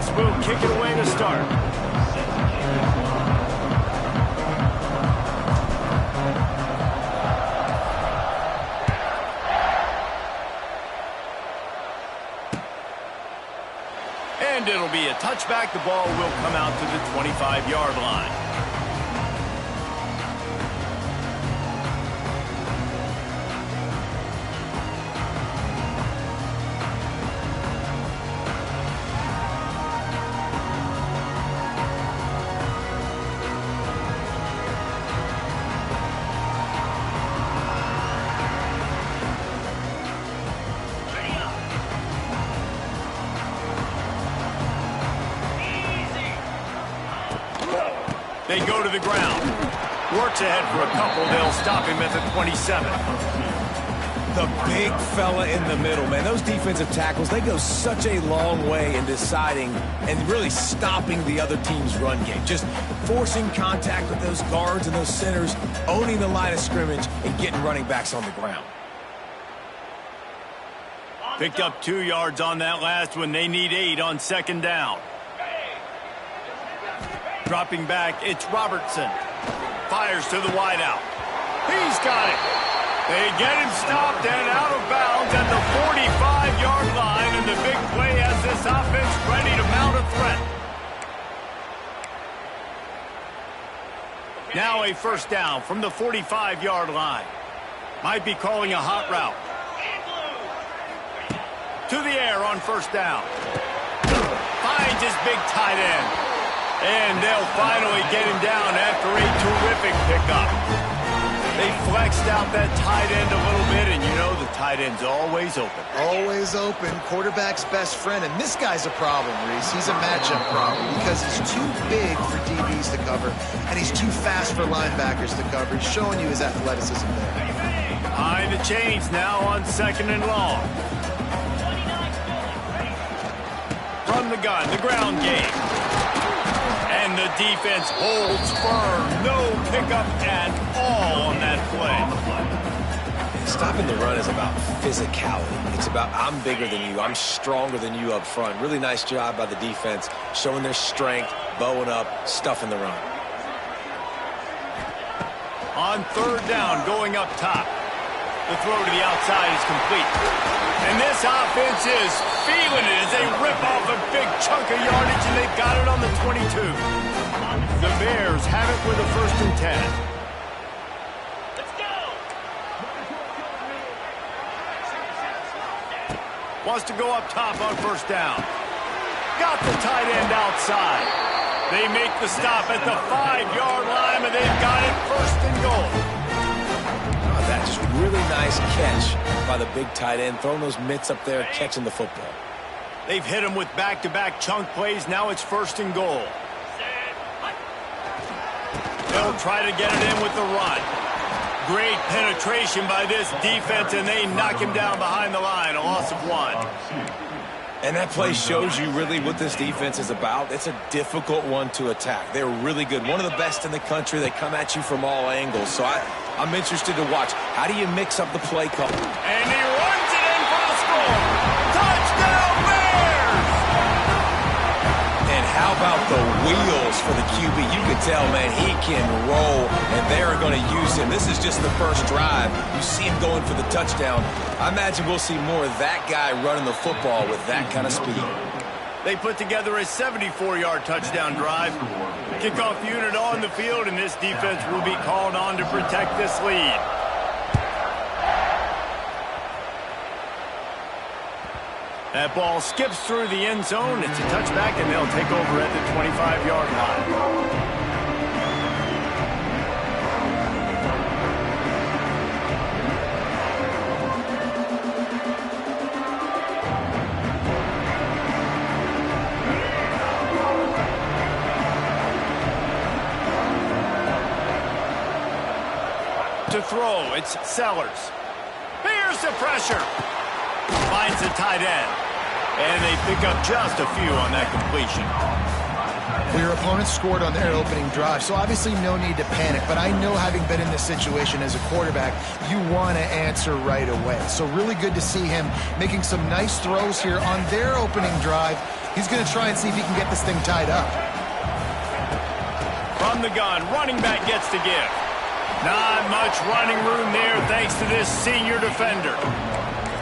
defense will kick it away to start. And it'll be a touchback. The ball will come out to the 25-yard line. They go to the ground. Works ahead for a couple. They'll stop him at the 27. The big fella in the middle, man. Those defensive tackles, they go such a long way in deciding and really stopping the other team's run game. Just forcing contact with those guards and those centers, owning the line of scrimmage, and getting running backs on the ground. Picked up 2 yards on that last one. They need 8 on second down. Dropping back, it's Robertson. Fires to the wideout. He's got it. They get him stopped and out of bounds at the 45-yard line, and the big play has this offense ready to mount a threat. Now a first down from the 45-yard line. Might be calling a hot route. To the air on first down. Finds his big tight end. And they'll finally get him down after a terrific pickup. They flexed out that tight end a little bit, and you know the tight end's always open. Always open. Quarterback's best friend. And this guy's a problem, Reese. He's a matchup problem because he's too big for DBs to cover, and he's too fast for linebackers to cover. He's showing you his athleticism there. Behind the chains now on second and long. From the gun, the ground game. And the defense holds firm. No pickup at all on that play. Stopping the run is about physicality. It's about I'm bigger than you. I'm stronger than you up front. Really nice job by the defense, showing their strength, bowing up, stuffing the run. On third down, going up top. The throw to the outside is complete. And this offense is feeling it as they rip off a big chunk of yardage, and they've got it on the 22. The Bears have it with a 1st and 10. Let's go! Wants to go up top on first down. Got the tight end outside. They make the stop at the 5-yard line, and they've got it 1st and goal. That just really nice catch by the big tight end, throwing those mitts up there, catching the football. They've hit him with back-to-back chunk plays. Now it's 1st and goal. They'll try to get it in with the run. Great penetration by this defense, and they knock him down behind the line. A loss of 1. And that play shows you really what this defense is about. It's a difficult one to attack. They're really good. One of the best in the country. They come at you from all angles. So I'm interested to watch. How do you mix up the play call? And he runs it in for the score. Touchdown, Bears! And how about the wheels for the QB? You can tell, man, he can roll, and they're going to use him. This is just the first drive. You see him going for the touchdown. I imagine we'll see more of that guy running the football with that kind of speed. They put together a 74-yard touchdown drive. Kickoff unit on the field, and this defense will be called on to protect this lead. That ball skips through the end zone. It's a touchback, and they'll take over at the 25-yard line. To throw, it's Sellers. Here's the pressure. Finds the tight end. And they pick up just a few on that completion. Well, your opponent scored on their opening drive, so obviously no need to panic. But I know, having been in this situation as a quarterback, you want to answer right away. So really good to see him making some nice throws here on their opening drive. He's going to try and see if he can get this thing tied up. From the gun, running back gets to give. Not much running room there thanks to this senior defender.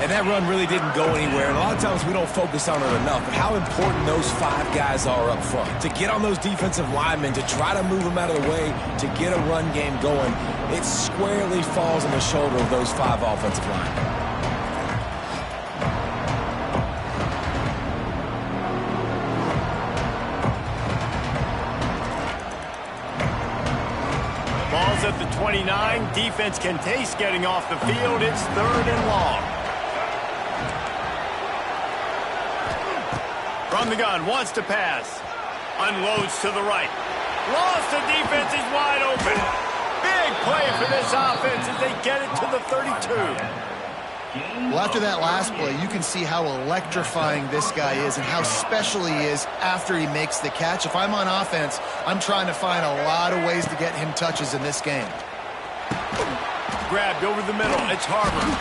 And that run really didn't go anywhere. And a lot of times we don't focus on it enough, but how important those 5 guys are up front. To get on those defensive linemen, to try to move them out of the way, to get a run game going, it squarely falls on the shoulder of those 5 offensive linemen. Ball's at the 29. Defense can taste getting off the field. It's 3rd and long. From the gun, wants to pass. Unloads to the right. Lost the defense, he's wide open. Big play for this offense as they get it to the 32. Well, after that last play, you can see how electrifying this guy is and how special he is after he makes the catch. If I'm on offense, I'm trying to find a lot of ways to get him touches in this game. Grabbed over the middle. It's Harvard.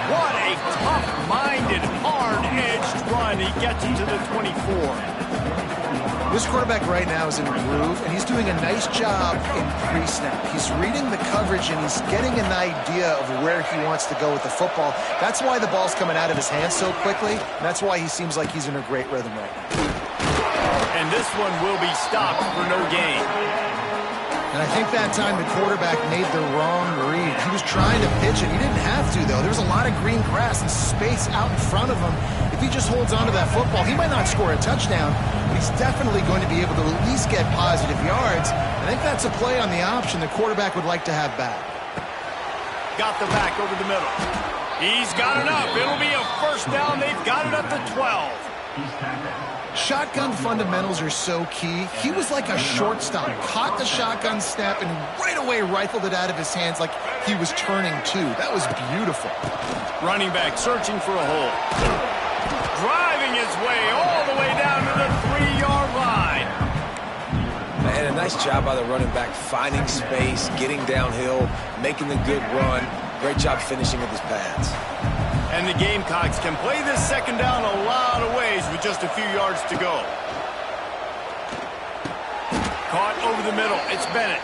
What a tough-minded, hard-edged run. He gets it to the 24. This quarterback right now is in a groove, and he's doing a nice job in pre-snap. He's reading the coverage, and he's getting an idea of where he wants to go with the football. That's why the ball's coming out of his hands so quickly, and that's why he seems like he's in a great rhythm right now. And this one will be stopped for no gain. And I think that time the quarterback made the wrong read. He was trying to pitch it. He didn't have to, though. There's a lot of green grass and space out in front of him. If he just holds on to that football, he might not score a touchdown, but he's definitely going to be able to at least get positive yards. I think that's a play on the option the quarterback would like to have back. Got the back over the middle. He's got enough. It'll be a 1st down. They've got it up to 12. Shotgun fundamentals are so key. He was like a shortstop, caught the shotgun snap and right away rifled it out of his hands like he was turning 2. That was beautiful. Running back searching for a hole. Driving his way all the way down to the 3-yard line. And a nice job by the running back, finding space, getting downhill, making the good run. Great job finishing with his pads. And the Gamecocks can play this 2nd down a lot of ways with just a few yards to go. Caught over the middle. It's Bennett.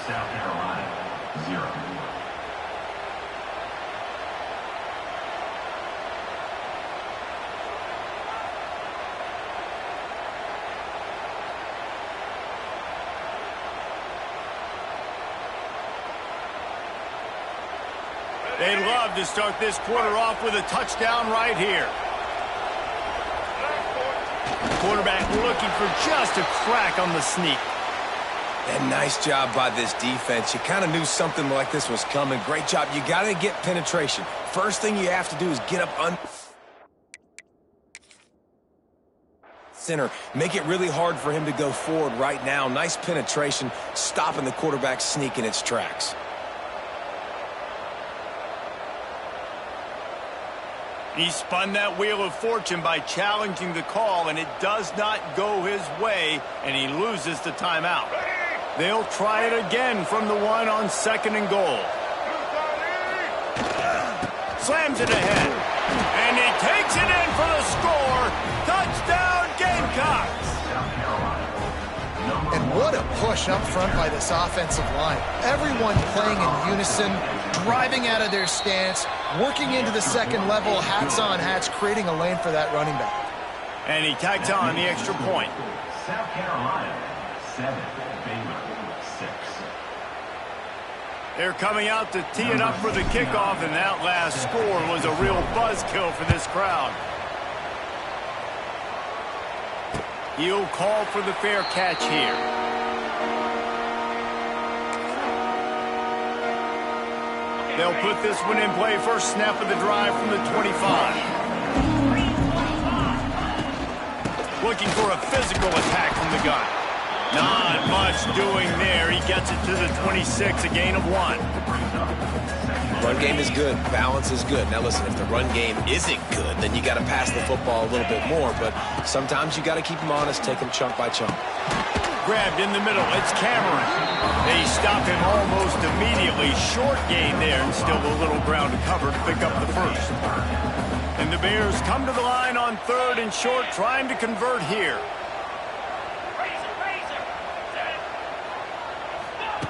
South Carolina, 0. They love to start this quarter off with a touchdown right here. Quarterback looking for just a crack on the sneak. And nice job by this defense. You kind of knew something like this was coming. Great job. You got to get penetration. First thing you have to do is get up center. Make it really hard for him to go forward right now. Nice penetration, stopping the quarterback sneak in its tracks. He spun that wheel of fortune by challenging the call, and it does not go his way, and he loses the timeout. They'll try it again from the 1 on 2nd and goal. Slams it ahead, and he takes it in for the score. Touchdown, Gamecocks! And what a push up front by this offensive line. Everyone playing in unison, driving out of their stance, working into the 2nd level, hats on hats, creating a lane for that running back. And he tacks on the extra point. South Carolina, 7, Baylor, 6. They're coming out to tee it up for the kickoff, and that last score was a real buzzkill for this crowd. He'll call for the fair catch here. They'll put this one in play. First snap of the drive from the 25. Looking for a physical attack from the gun. Not much doing there. He gets it to the 26, a gain of 1. Run game is good. Balance is good. Now listen, if the run game isn't good, then you got to pass the football a little bit more. But sometimes you got to keep them honest, take them chunk by chunk. grabbed in the middle. It's Cameron. They stop him almost immediately. Short gain there, and still a little ground to cover to pick up the first. And the Bears come to the line on 3rd and short, trying to convert here.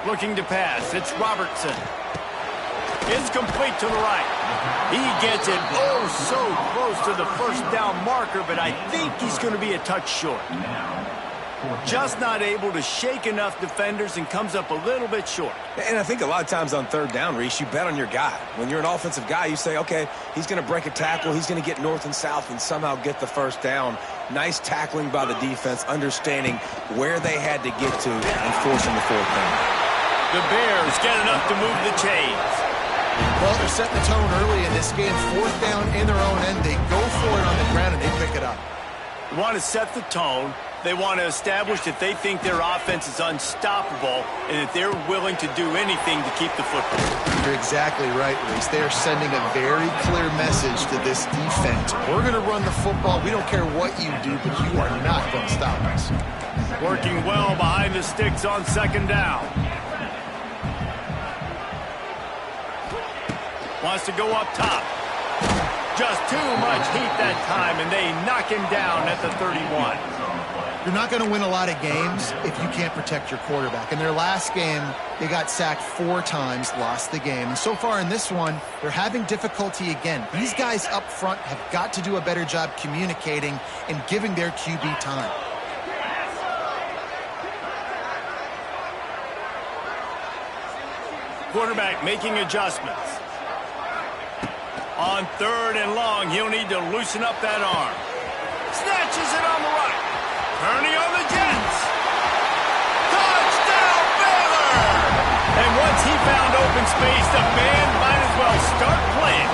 Looking to pass. It's Robertson. It's complete to the right. He gets it oh so close to the first down marker, but I think he's going to be a touch short. Just not able to shake enough defenders and comes up a little bit short. And I think a lot of times on 3rd down, Reese, you bet on your guy. When you're an offensive guy, you say, okay, he's going to break a tackle, he's going to get north and south and somehow get the first down. Nice tackling by the defense, understanding where they had to get to and forcing the 4th down. The Bears get enough to move the chains. Well, they're setting the tone early in this game. 4th down in their own end. They go for it on the ground, and they pick it up. They want to set the tone. They want to establish that they think their offense is unstoppable and that they're willing to do anything to keep the football. You're exactly right, Reese. They are sending a very clear message to this defense. We're going to run the football. We don't care what you do, but you are not going to stop us. Working well behind the sticks on 2nd down. Wants to go up top. Just too much heat that time, and they knock him down at the 31. You're not going to win a lot of games if you can't protect your quarterback. In their last game, they got sacked 4 times, lost the game. And so far in this one, they're having difficulty again. These guys up front have got to do a better job communicating and giving their QB time. Quarterback making adjustments. On 3rd and long, he'll need to loosen up that arm. Snatches it on the right. Turning on the Jets. Touchdown, Baylor! And once he found open space, the band might as well start playing.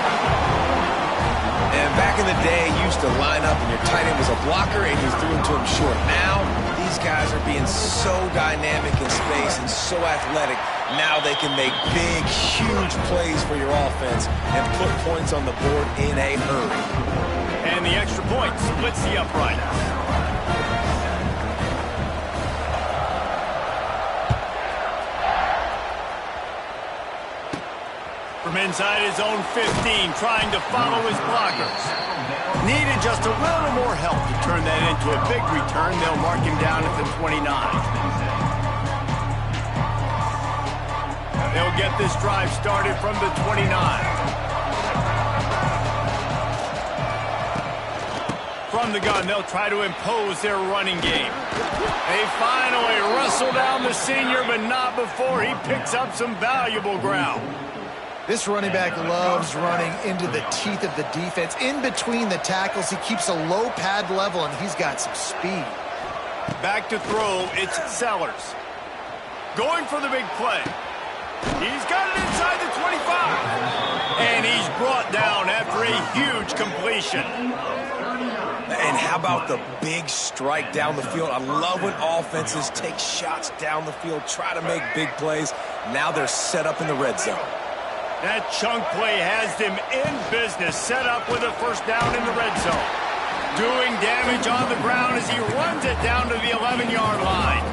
And back in the day, you used to line up and your tight end was a blocker and you threw him to him short. Now, these guys are being so dynamic in space and so athletic. Now they can make big, huge plays for your offense and put points on the board in a hurry. And the extra point splits the uprights. From inside his own 15, trying to follow his blockers. Needed just a little more help to turn that into a big return. They'll mark him down at the 29. They'll get this drive started from the 29. From the gun, they'll try to impose their running game. They finally wrestle down the senior, but not before he picks up some valuable ground. This running back loves running into the teeth of the defense. In between the tackles, he keeps a low pad level, and he's got some speed. Back to throw, it's Sellers. Going for the big play. He's got it inside the 25. And he's brought down after a huge completion. And how about the big strike down the field? I love when offenses take shots down the field, try to make big plays. Now they're set up in the red zone. That chunk play has them in business, set up with a first down in the red zone. Doing damage on the ground as he runs it down to the 11-yard line.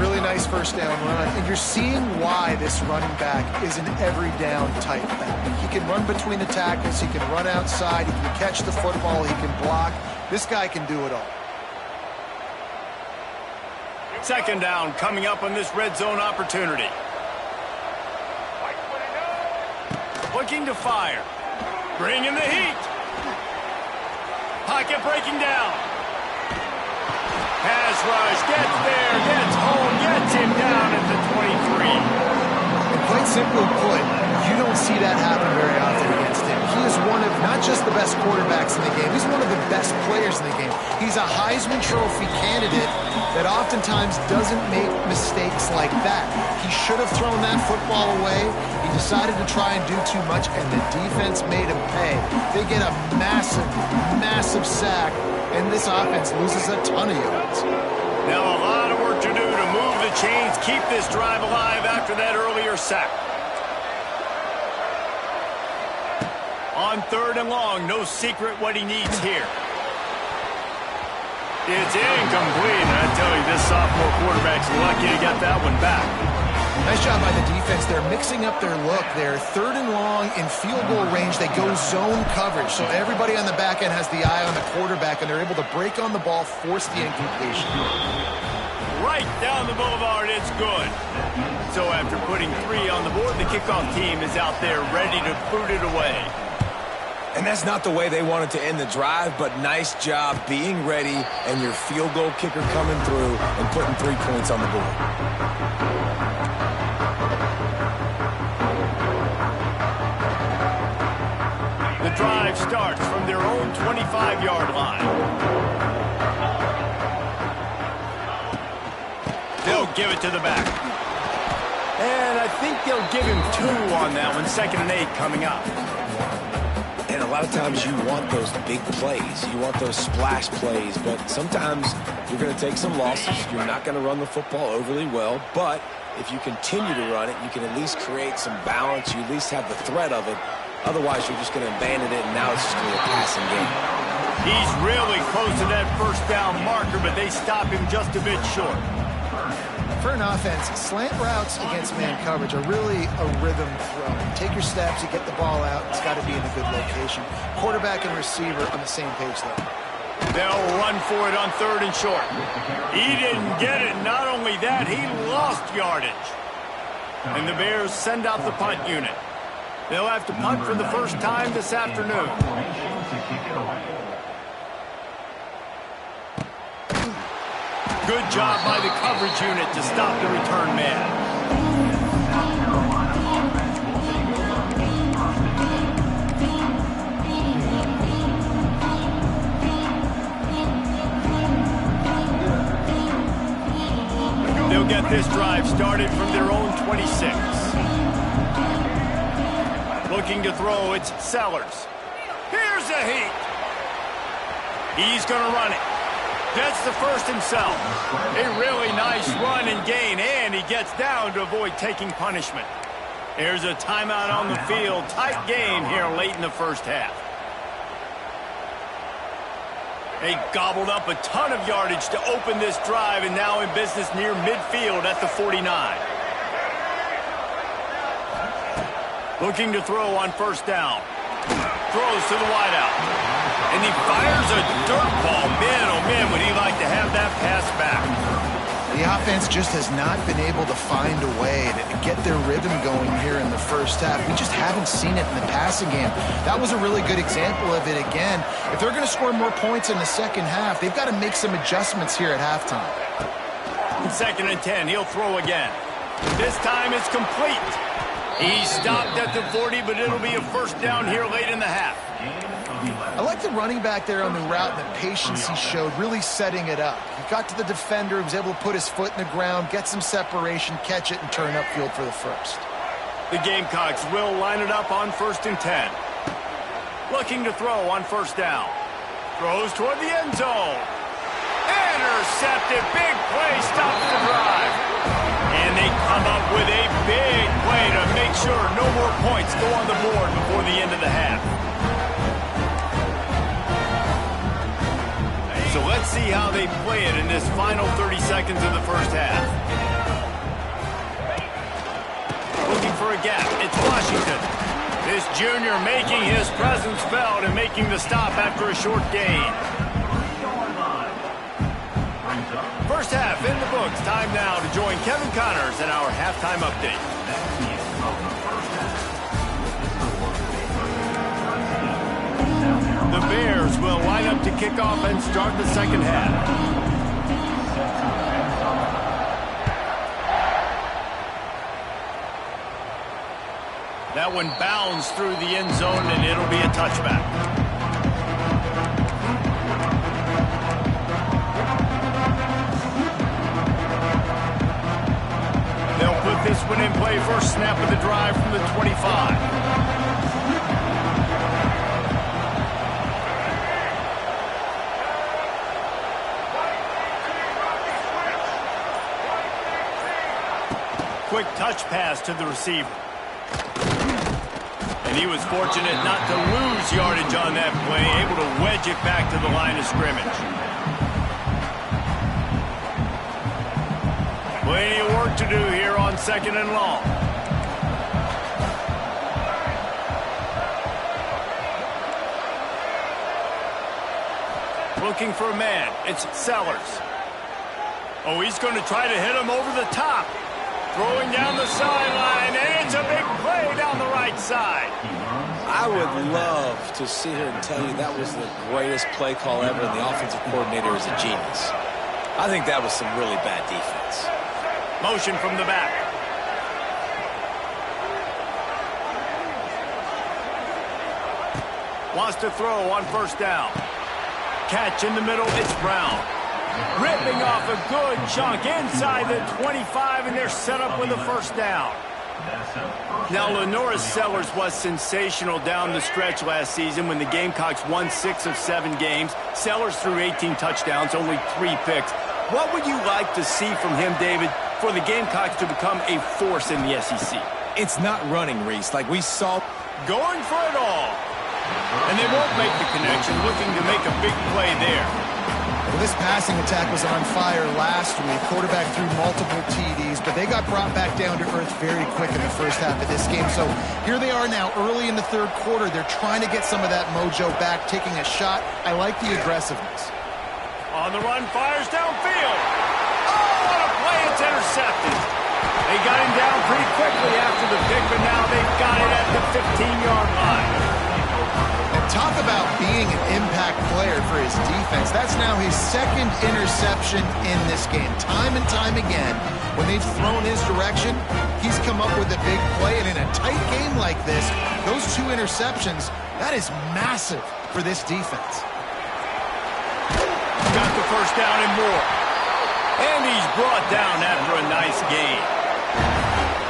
Really nice first down run. And you're seeing why this running back is an every down type back. He can run between the tackles, he can run outside, he can catch the football, he can block. This guy can do it all. 2nd down coming up on this red zone opportunity. Looking to fire. Bringing the heat. Pocket breaking down. Pass rush. Gets there. Gets home. Gets him down at the 23. And quite simply put, you don't see that happen very often against him. He is one of not just the best quarterbacks in the game, he's one of the best players in the game. He's a Heisman Trophy candidate that oftentimes doesn't make mistakes like that. He should have thrown that football away. He decided to try and do too much, and the defense made him pay. They get a massive, massive sack, and this offense loses a ton of yards. Now a lot of work to do to move the chains, keep this drive alive after that earlier sack. On 3rd and long, no secret what he needs here. It's incomplete, and I tell you, this sophomore quarterback's lucky to get that one back. Nice job by the defense. They're mixing up their look. They're 3rd and long in field goal range. They go zone coverage, so everybody on the back end has the eye on the quarterback, and they're able to break on the ball, force the incompletion. Right down the boulevard, it's good. So after putting 3 on the board, the kickoff team is out there ready to boot it away. And that's not the way they wanted to end the drive, but nice job being ready and your field goal kicker coming through and putting 3 points on the board. The drive starts from their own 25-yard line. They'll give it to the back. And I think they'll give him 2 on that one. 2nd and 8 coming up. And a lot of times you want those big plays. You want those splash plays, but sometimes you're going to take some losses. You're not going to run the football overly well, but if you continue to run it, you can at least create some balance. You at least have the threat of it. Otherwise, you're just going to abandon it, and now it's just going to be a passing game. He's really close to that 1st down marker, but they stop him just a bit short. For an offense, slant routes against man coverage are really a rhythm throw. You take your steps, you get the ball out, it's got to be in a good location. Quarterback and receiver on the same page there. They'll run for it on 3rd and short. He didn't get it. Not only that, he lost yardage. And the Bears send out the punt unit. They'll have to punt for the first time this afternoon. Good job by the coverage unit to stop the return man. They'll get this drive started from their own 26. Looking to throw, it's Sellers. Here's a heat. He's going to run it. Gets the first himself. A really nice run and gain, and he gets down to avoid taking punishment. Here's a timeout on the field. Tight game here late in the first half. They gobbled up a ton of yardage to open this drive, and now in business near midfield at the 49. Looking to throw on 1st down. Throws to the wideout. And he fires a dirt ball. Man, oh man, would he like to have that pass back. The offense just has not been able to find a way to get their rhythm going here in the first half. We just haven't seen it in the passing game. That was a really good example of it again. If they're going to score more points in the second half, they've got to make some adjustments here at halftime. 2nd and 10, he'll throw again. This time it's complete. He stopped at the 40, but it'll be a 1st down here late in the half. I like the running back there on the route and the patience he showed, really setting it up. He got to the defender, he was able to put his foot in the ground, get some separation, catch it, and turn upfield for the 1st. The Gamecocks will line it up on 1st and 10. Looking to throw on 1st down. Throws toward the end zone. Intercepted. Big play stops the drive. And they come up with a big play to make sure no more points go on the board before the end of the half. So let's see how they play it in this final 30 seconds of the first half. Looking for a gap. It's Washington. This junior making his presence felt and making the stop after a short gain. First half in the books. Time now to join Kevin Connors in our halftime update. The Bears will line up to kick off and start the second half. That one bounds through the end zone, and it'll be a touchback. They'll put this one in play. First snap of the drive from the 25. Quick touch pass to the receiver. And he was fortunate not to lose yardage on that play, able to wedge it back to the line of scrimmage. Plenty of work to do here on 2nd and long. Looking for a man. It's Sellers. Oh, he's going to try to hit him over the top. Throwing down the sideline, and it's a big play down the right side. I would love to sit here and tell you that was the greatest play call ever, and the offensive coordinator is a genius. I think that was some really bad defense. Motion from the back. Wants to throw on 1st down. Catch in the middle, it's Brown. Ripping off a good chunk inside the 25, and they're set up with a 1st down. Now, Lenore's Sellers was sensational down the stretch last season when the Gamecocks won 6 of 7 games. Sellers threw 18 touchdowns, only 3 picks. What would you like to see from him, David, for the Gamecocks to become a force in the SEC? It's not running, Reese, like we saw. Going for it all. And they won't make the connection, looking to make a big play there. Well, this passing attack was on fire last week. Quarterback threw multiple TDs, but they got brought back down to earth very quick in the first half of this game. So here they are now early in the 3rd quarter. They're trying to get some of that mojo back, taking a shot. I like the aggressiveness. On the run, fires downfield. Oh, what a play. It's intercepted. They got him down pretty quickly after the pick, but now they've got it at the 15-yard line. Talk about being an impact player for his defense. That's now his 2nd interception in this game. Time and time again, when they've thrown his direction, he's come up with a big play. And in a tight game like this, those 2 interceptions, that is massive for this defense. Got the 1st down and more. And he's brought down after a nice gain.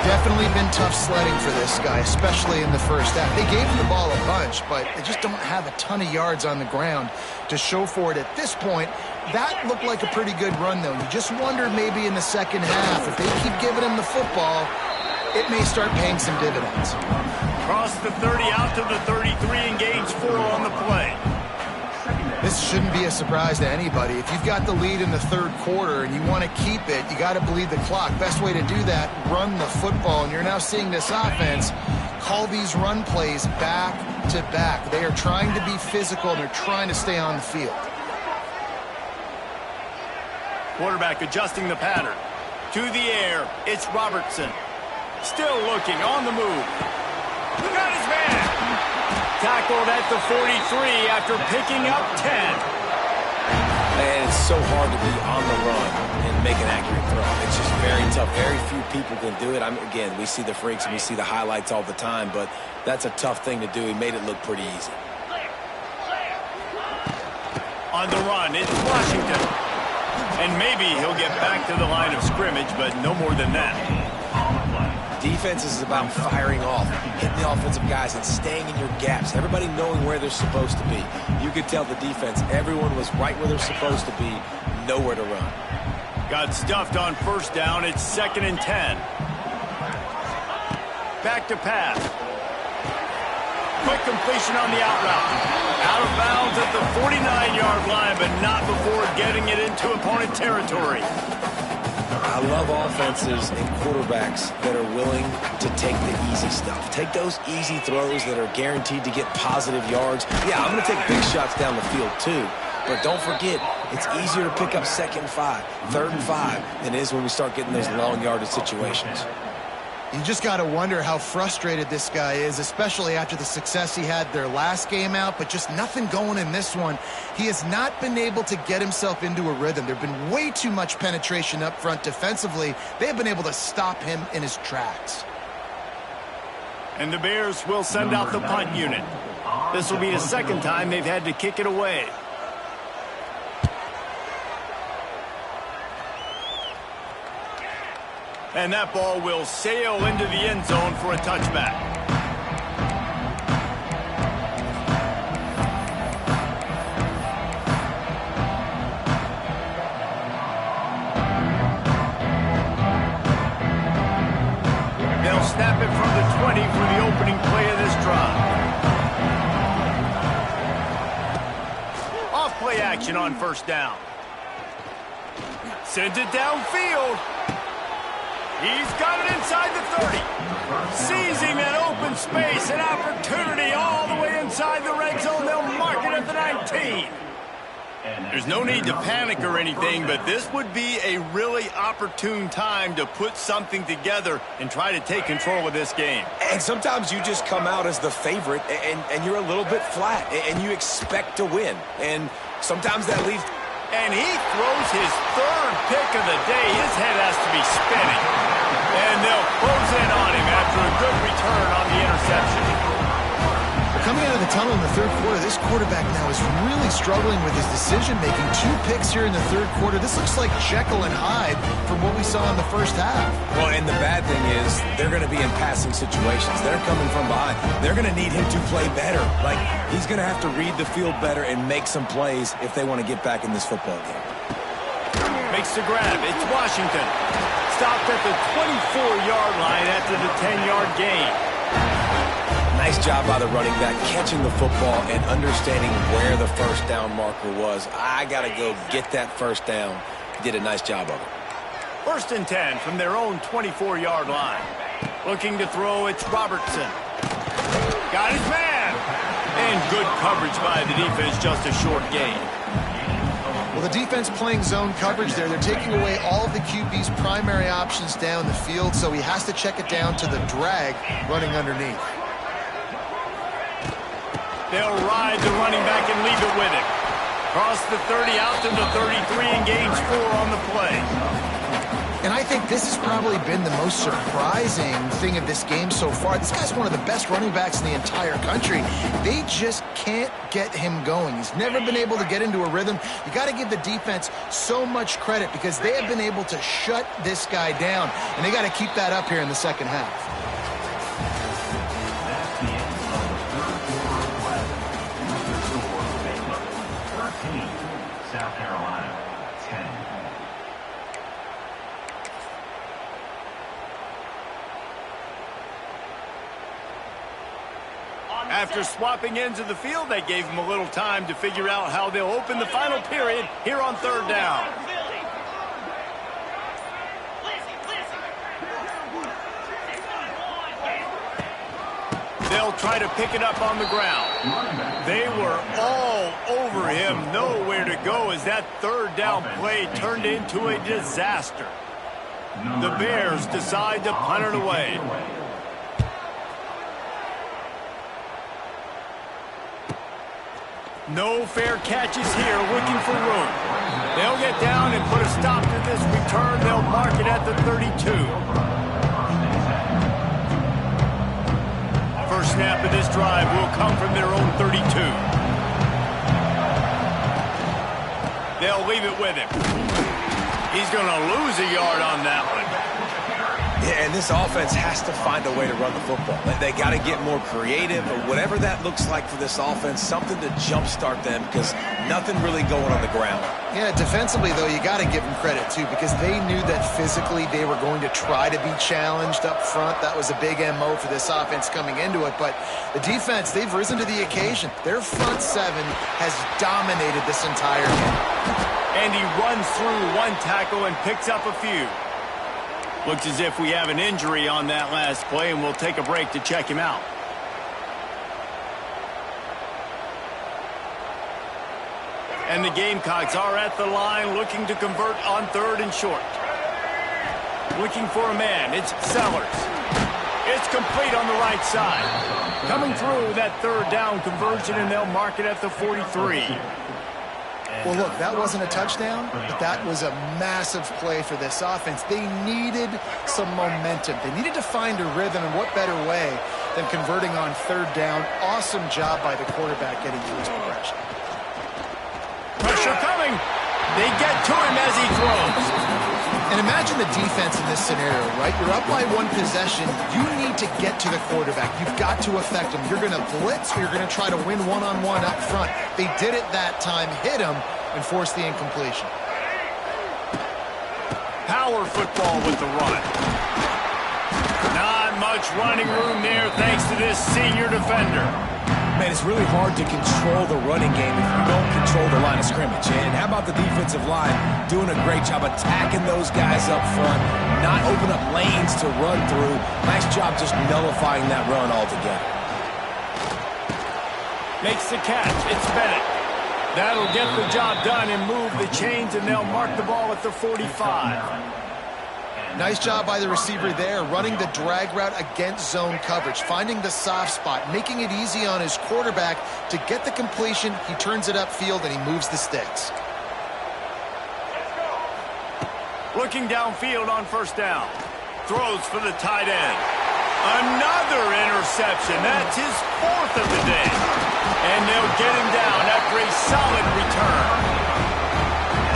Definitely been tough sledding for this guy, especially in the first half. They gave him the ball a bunch, but they just don't have a ton of yards on the ground to show for it at this point. That looked like a pretty good run, though. You just wonder maybe in the second half, if they keep giving him the football, it may start paying some dividends. Cross the 30 out to the 33 and gains 4 on the play. This shouldn't be a surprise to anybody. If you've got the lead in the 3rd quarter and you want to keep it, you got to bleed the clock. Best way to do that, run the football. And you're now seeing this offense call these run plays back to back. They are trying to be physical, and they're trying to stay on the field. Quarterback adjusting the pattern. To the air, it's Robertson. Still looking, on the move. Got his man. Tackled at the 43 after picking up 10. Man, it's so hard to be on the run and make an accurate throw. It's just very tough. Very few people can do it. Again, we see the freaks and we see the highlights all the time, but that's a tough thing to do. He made it look pretty easy. On the run, it's Washington. And maybe he'll get back to the line of scrimmage, but no more than that. Defense is about firing off, hitting the offensive guys, and staying in your gaps. Everybody knowing where they're supposed to be. You could tell the defense, everyone was right where they're supposed to be, nowhere to run. Got stuffed on 1st down. It's 2nd and 10. Back to pass. Quick completion on the out route. Out of bounds at the 49-yard line, but not before getting it into opponent territory. I love offenses and quarterbacks that are willing to take the easy stuff. Take those easy throws that are guaranteed to get positive yards. Yeah, I'm going to take big shots down the field too. But don't forget, it's easier to pick up 2nd and 5, 3rd and 5 than it is when we start getting those long yardage situations. You just got to wonder how frustrated this guy is, especially after the success he had their last game out, but just nothing going in this one. He has not been able to get himself into a rhythm. There have been way too much penetration up front defensively. They have been able to stop him in his tracks. And the Bears will send out the punt unit. This will be the 2nd time they've had to kick it away. And that ball will sail into the end zone for a touchback. They'll snap it from the 20 for the opening play of this drive. Off play action on 1st down. Sends it downfield. He's got it inside the 30. Seizing that open space, an opportunity all the way inside the red zone. They'll mark it at the 19. There's no need to panic or anything, but this would be a really opportune time to put something together and try to take control of this game. And sometimes you just come out as the favorite, and you're a little bit flat, and you expect to win. And sometimes that leaves... And he throws his third pick of the day. His head has to be spinning. And they'll close in on him after a good return on the interception. Coming out of the tunnel in the third quarter, this quarterback now is really struggling with his decision-making. 2 picks here in the third quarter. This looks like Jekyll and Hyde from what we saw in the first half. Well, and the bad thing is they're going to be in passing situations. They're coming from behind. They're going to need him to play better. Like, he's going to have to read the field better and make some plays if they want to get back in this football game. Makes the grab. It's Washington. Stopped at the 24-yard line after the 10-yard gain. Nice job by the running back, catching the football and understanding where the first down marker was. I got to go get that first down. He did a nice job of it. 1st and 10 from their own 24-yard line. Looking to throw, it's Robertson. Got his man. And good coverage by the defense, just a short gain. Well, the defense playing zone coverage there. They're taking away all of the QB's primary options down the field, so he has to check it down to the drag running underneath. They'll ride the running back and leave it with him. Cross the 30 out to the 33 and gains 4 on the play. And I think this has probably been the most surprising thing of this game so far. This guy's one of the best running backs in the entire country. They just can't get him going. He's never been able to get into a rhythm. You got to give the defense so much credit because they have been able to shut this guy down, and they got to keep that up here in the second half. South Carolina, 10. After swapping ends of the field, they gave him a little time to figure out how they'll open the final period here on 3rd down. They'll try to pick it up on the ground. They were all over him, nowhere to go as that 3rd down play turned into a disaster. The Bears decide to punt it away. No fair catches here, looking for room. They'll get down and put a stop to this return. They'll mark it at the 32. First snap of this drive will come from their own 32. They'll leave it with him. He's going to lose a yard on that one. Yeah, and this offense has to find a way to run the football. They got to get more creative or whatever that looks like for this offense, something to jumpstart them because nothing really going on the ground. Yeah, defensively, though, you got to give them credit, too, because they knew that physically they were going to try to be challenged up front. That was a big MO for this offense coming into it. But the defense, they've risen to the occasion. Their front 7 has dominated this entire game. And he runs through one tackle and picks up a few. Looks as if we have an injury on that last play, and we'll take a break to check him out. And the Gamecocks are at the line looking to convert on 3rd and short. Looking for a man. It's Sellers. It's complete on the right side. Coming through that 3rd down conversion, and they'll mark it at the 43. Well, look, that wasn't a touchdown, but that was a massive play for this offense. They needed some momentum. They needed to find a rhythm, and what better way than converting on 3rd down. Awesome job by the quarterback getting through his progression. Pressure coming. They get to him as he throws. And imagine the defense in this scenario, right? You're up by 1 possession. You need to get to the quarterback. You've got to affect him. You're going to blitz or you're going to try to win one-on-one up front. They did it that time, hit him, and forced the incompletion. Power football with the run. Not much running room there thanks to this senior defender. Man, it's really hard to control the running game if you don't control the line of scrimmage. And how about the defensive line doing a great job attacking those guys up front, not open up lanes to run through. Nice job just nullifying that run altogether. Makes the catch. It's Bennett. That'll get the job done and move the chains, and they'll mark the ball at the 45. Nice job by the receiver there, running the drag route against zone coverage, finding the soft spot, making it easy on his quarterback to get the completion. He turns it upfield, and he moves the sticks. Looking downfield on first down. Throws for the tight end. Another interception. That's his fourth of the day. And they'll get him down after a solid return.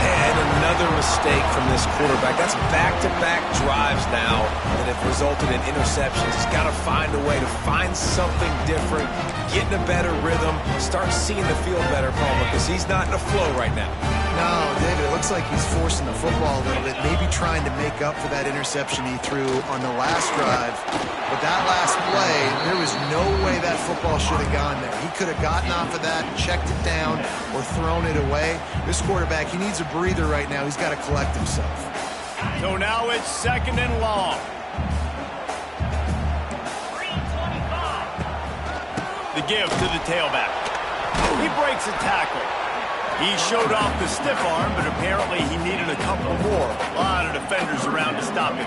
And another mistake from this quarterback. That's back-to-back drives now that have resulted in interceptions. He's got to find a way to find something different, get in a better rhythm, start seeing the field better, Palmer, because he's not in a flow right now. No, David, it looks like he's forcing the football a little bit, maybe trying to make up for that interception he threw on the last drive. But that last play, there was no way that football should have gone there. He could have gotten off of that, checked it down, or thrown it away. This quarterback, he needs a breather right now. He's got to collect himself. So now it's second and long. The give to the tailback. He breaks a tackle. He showed off the stiff arm, but apparently he needed a couple more. A lot of defenders around to stop him.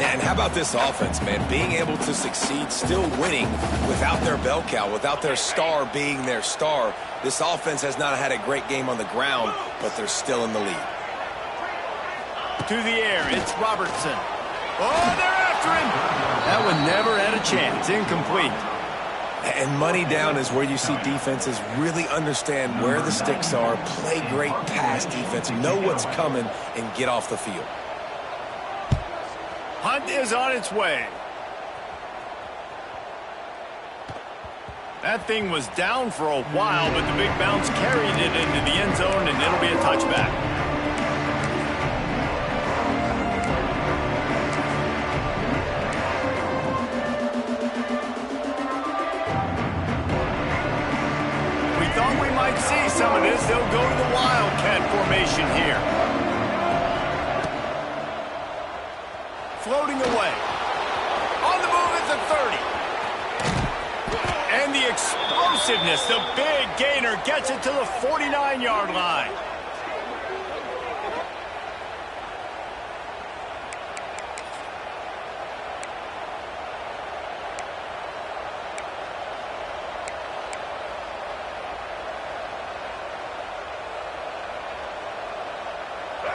And how about this offense, man? Being able to succeed, still winning without their bell cow, without their star being their star. This offense has not had a great game on the ground, but they're still in the lead. To the air, it's Robertson. Oh, they're after him. That one never had a chance. Incomplete. And money down is where you see defenses really understand where the sticks are, play great pass defense, know what's coming, and get off the field. Hunt is on its way. That thing was down for a while, but the big bounce carried it into the end zone, and it'll be a touchback. See some of this. They'll go to the Wildcat formation here. Floating away. On the move at the 30. And the explosiveness, the big gainer gets it to the 49-yard line.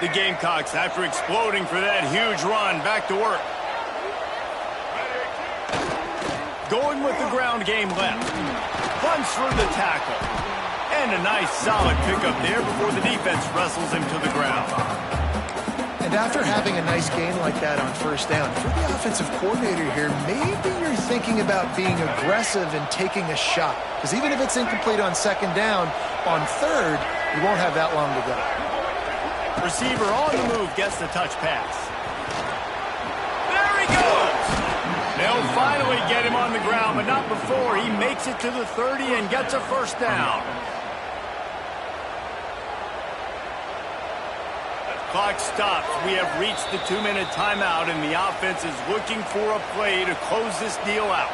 The Gamecocks, after exploding for that huge run, back to work. Going with the ground game left. Punts for the tackle. And a nice solid pickup there before the defense wrestles him to the ground. And after having a nice gain like that on first down, if you're the offensive coordinator here, maybe you're thinking about being aggressive and taking a shot. Because even if it's incomplete on second down, on third, you won't have that long to go. Receiver on the move gets the touch pass. There he goes! They'll finally get him on the ground, but not before he makes it to the 30 and gets a first down. Clock stops. We have reached the 2-minute timeout, and the offense is looking for a play to close this deal out.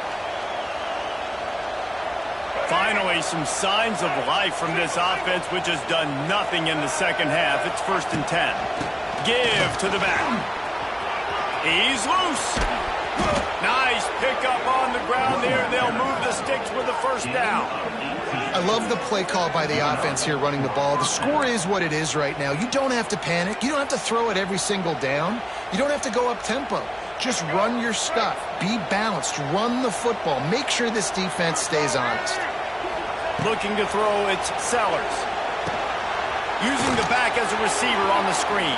Finally, some signs of life from this offense, which has done nothing in the second half. It's 1st and 10. Give to the back. He's loose. Nice pickup on the ground there. They'll move the sticks with a first down. I love the play call by the offense here running the ball. The score is what it is right now. You don't have to panic. You don't have to throw it every single down. You don't have to go up tempo. Just run your stuff. Be balanced. Run the football. Make sure this defense stays honest. Looking to throw, it's Sellers. Using the back as a receiver on the screen.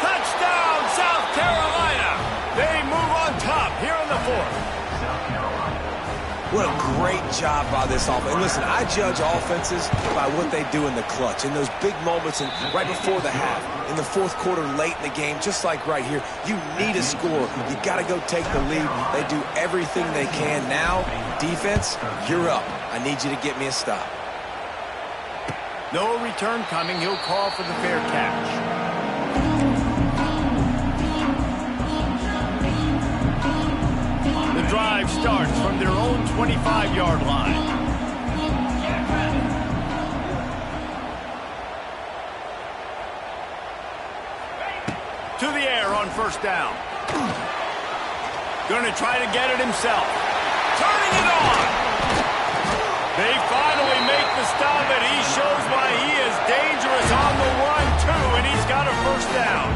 Touchdown, South Carolina! They move on top here in the 4th. What a great job by this offense. And listen, I judge offenses by what they do in the clutch, in those big moments and right before the half, in the fourth quarter, late in the game, just like right here. You need a score. You got to go take the lead. They do everything they can. Now, defense, you're up. I need you to get me a stop. No return coming. He'll call for the fair catch. The drive starts from their own 25-yard line. To the air on first down. Going to try to get it himself. Turning it on. They finally make the stop, and he shows why he is dangerous on the run, too, and he's got a first down.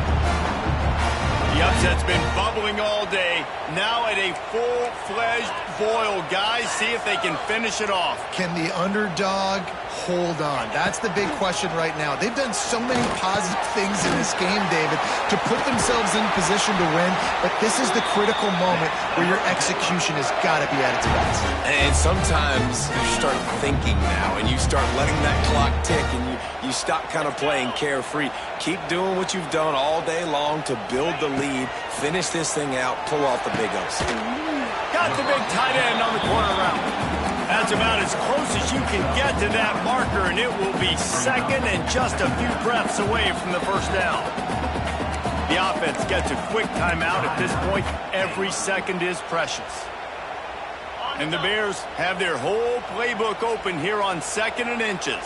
The upset's been bubbling all day. Now at a full-fledged boil. Guys, see if they can finish it off. Can the underdog hold on? That's the big question right now. They've done so many positive things in this game, David, to put themselves in position to win, but this is the critical moment where your execution has got to be at its best. And sometimes you start thinking now, and you start letting that clock tick, and you stop kind of playing carefree. Keep doing what you've done all day long to build the lead, finish this thing out, pull off the big upset. Got the big tight end on the corner route. That's about as close as you can get to that marker, and it will be second and just a few breaths away from the first down. The offense gets a quick timeout. At this point, every second is precious. And the Bears have their whole playbook open here on 2nd and inches.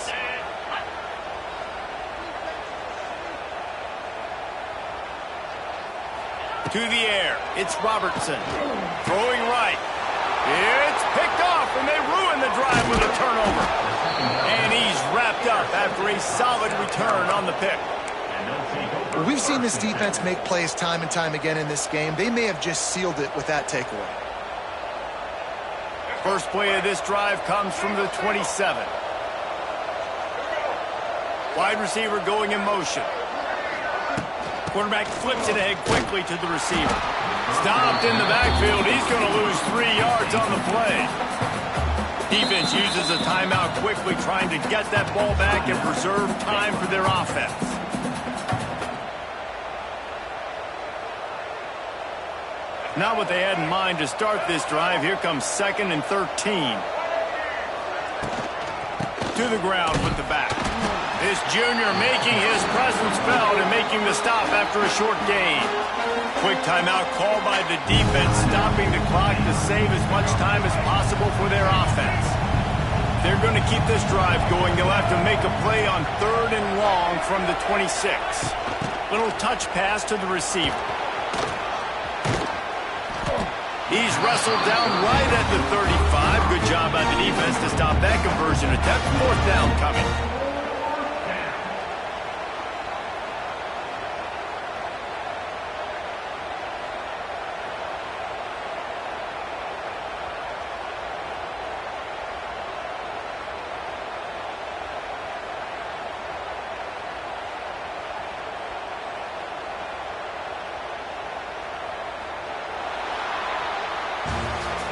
To the air, it's Robertson. Throwing right. It's picked off, and they ruin the drive with a turnover. And he's wrapped up after a solid return on the pick. Well, we've seen this defense make plays time and time again in this game. They may have just sealed it with that takeaway. First play of this drive comes from the 27. Wide receiver going in motion. Quarterback flips it ahead quickly to the receiver. Stopped in the backfield. He's going to lose 3 yards on the play. Defense uses a timeout quickly, trying to get that ball back and preserve time for their offense. Not what they had in mind to start this drive. Here comes 2nd and 13. To the ground with the back. This junior making his presence felt and making the stop after a short gain. Quick timeout called by the defense, stopping the clock to save as much time as possible for their offense. They're going to keep this drive going. They'll have to make a play on 3rd and long from the 26. Little touch pass to the receiver. He's wrestled down right at the 35. Good job by the defense to stop that conversion attempt. 4th down coming.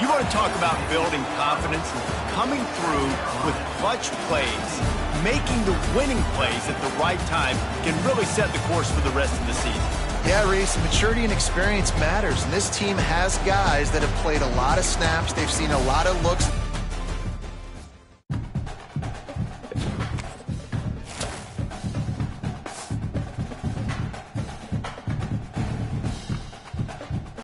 You want to talk about building confidence? Coming through with clutch plays, making the winning plays at the right time can really set the course for the rest of the season. Yeah, Reese, maturity and experience matters, and this team has guys that have played a lot of snaps. They've seen a lot of looks.